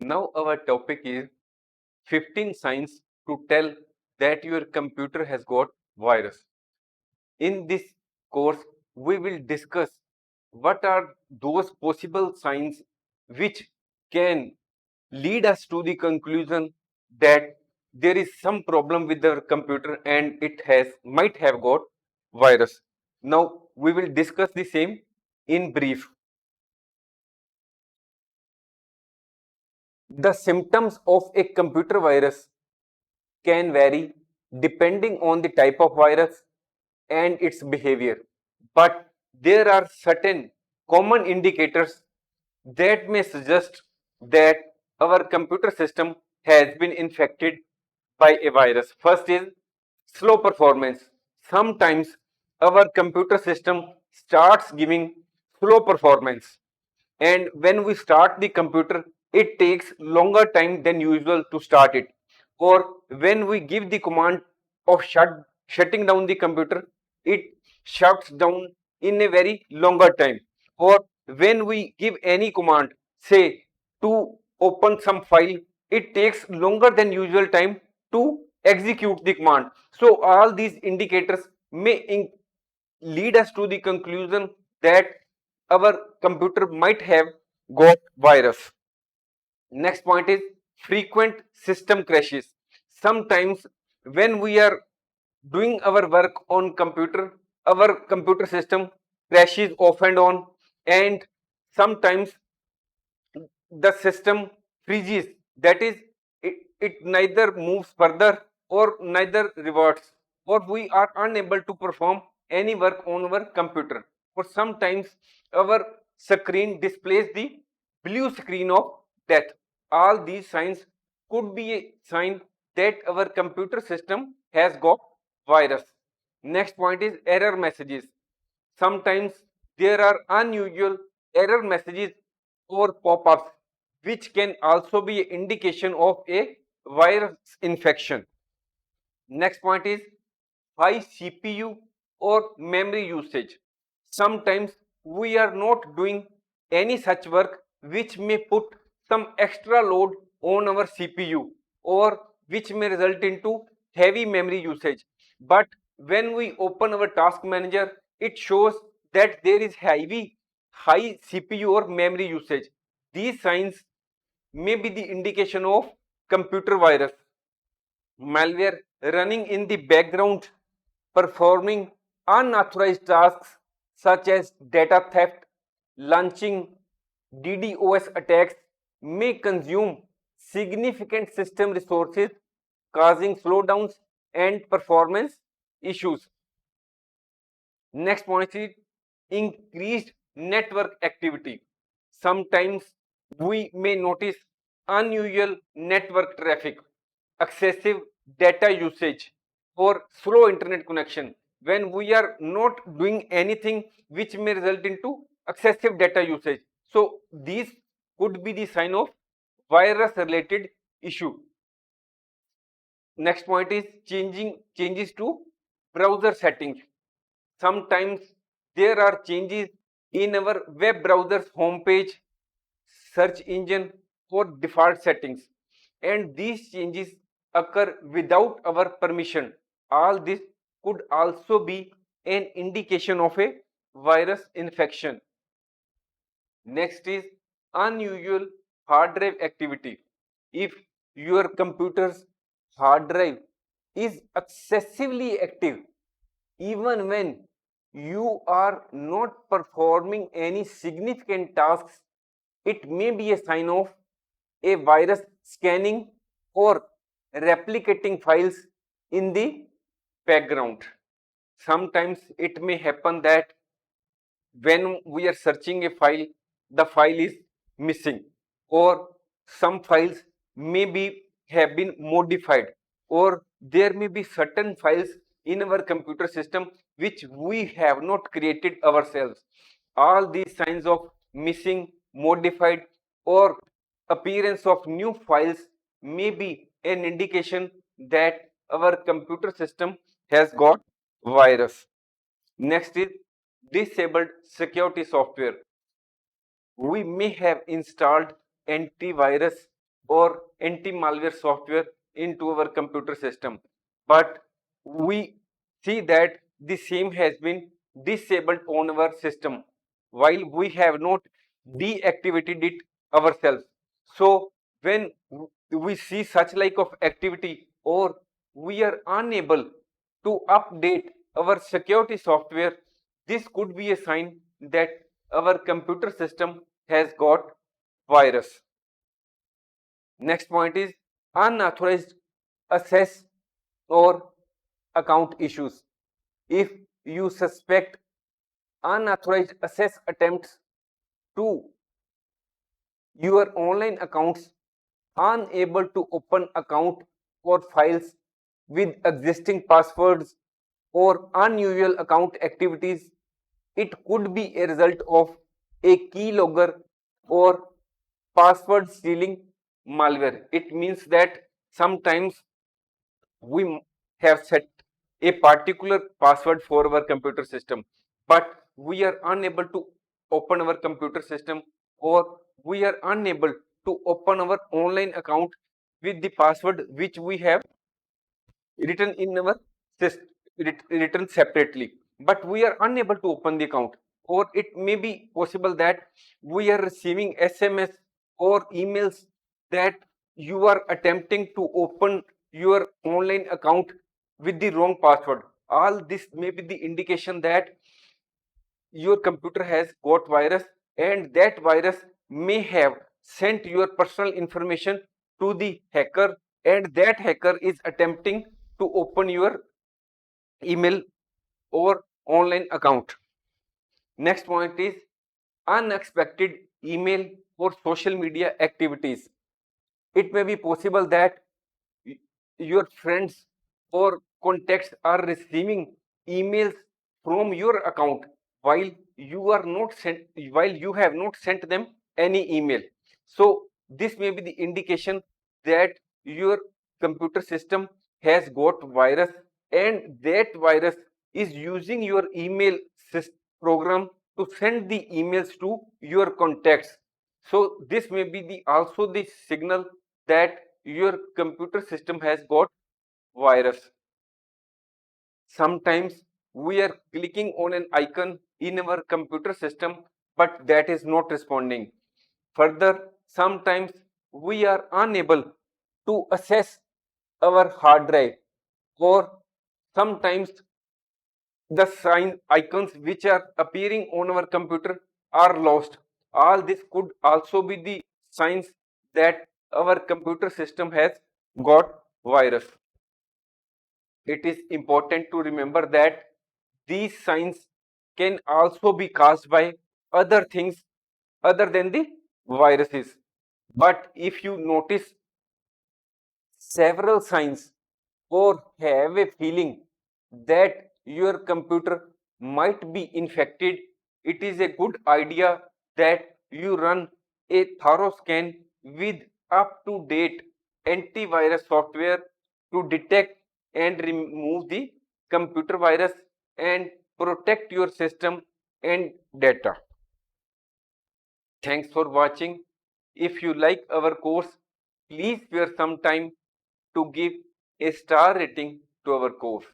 Now our topic is 15 signs to tell that your computer has got virus. In this course, we will discuss what are those possible signs which can lead us to the conclusion that there is some problem with the computer and it might have got virus. Now we will discuss the same in brief. The symptoms of a computer virus can vary depending on the type of virus and its behavior. But there are certain common indicators that may suggest that our computer system has been infected by a virus. First is slow performance. Sometimes our computer system starts giving slow performance, and when we start the computer it takes longer time than usual to start it, or when we give the command of shutting down the computer, it shuts down in a very longer time, or when we give any command, say to open some file, it takes longer than usual time to execute the command. So all these indicators may lead us to the conclusion that our computer might have got virus. Next point is frequent system crashes. Sometimes when we are doing our work on computer, our computer system crashes off and on, and sometimes the system freezes. That is, it neither moves further or neither reverts, or we are unable to perform any work on our computer. Or sometimes our screen displays the blue screen of death. All these signs could be a sign that our computer system has got virus. Next point is error messages. Sometimes there are unusual error messages or pop-ups which can also be an indication of a virus infection. Next point is high CPU or memory usage. Sometimes we are not doing any such work which may put some extra load on our CPU, or which may result into heavy memory usage. But when we open our task manager, it shows that there is high CPU or memory usage. These signs may be the indication of computer virus. Malware running in the background, performing unauthorized tasks such as data theft, launching DDoS attacks may consume significant system resources, causing slowdowns and performance issues. Next point is increased network activity. Sometimes we may notice unusual network traffic, excessive data usage, or slow internet connection when we are not doing anything which may result into excessive data usage. So these could be the sign of virus related issue. Next point is changes to browser settings. Sometimes there are changes in our web browser's homepage, search engine, or default settings, and these changes occur without our permission. All this could also be an indication of a virus infection. Next is unusual hard drive activity. If your computer's hard drive is excessively active, even when you are not performing any significant tasks, it may be a sign of a virus scanning or replicating files in the background. Sometimes it may happen that when we are searching a file, the file is missing, or some files may be have been modified, or there may be certain files in our computer system which we have not created ourselves. All these signs of missing, modified, or appearance of new files may be an indication that our computer system has got virus. Next is disabled security software. We may have installed antivirus or anti-malware software into our computer system, but we see that the same has been disabled on our system while we have not deactivated it ourselves. So when we see such like of activity, or we are unable to update our security software, this could be a sign that our computer system has got virus. Next point is unauthorized access or account issues. If you suspect unauthorized access attempts to your online accounts, unable to open account or files with existing passwords, or unusual account activities, it could be a result of a keylogger or password stealing malware. It means that sometimes we have set a particular password for our computer system, but we are unable to open our computer system, or we are unable to open our online account with the password which we have written in our system, written separately, but we are unable to open the account. Or it may be possible that we are receiving SMS or emails that you are attempting to open your online account with the wrong password. All this may be the indication that your computer has got virus, and that virus may have sent your personal information to the hacker, and that hacker is attempting to open your email or online account. Next point is unexpected email or social media activities. It may be possible that your friends or contacts are receiving emails from your account while you are not sent while you have not sent them any email. So this may be the indication that your computer system has got virus, and that virus is using your email program to send the emails to your contacts. So this may be the also the signal that your computer system has got virus. Sometimes we are clicking on an icon in our computer system, but that is not responding. Further, sometimes we are unable to access our hard drive, or sometimes the sign icons which are appearing on our computer are lost. All this could also be the signs that our computer system has got virus. It is important to remember that these signs can also be caused by other things other than the viruses. But if you notice several signs, or have a feeling that your computer might be infected, it is a good idea that you run a thorough scan with up to date antivirus software to detect and remove the computer virus and protect your system and data. Thanks for watching. If you like our course, please spare some time to give a star rating to our course.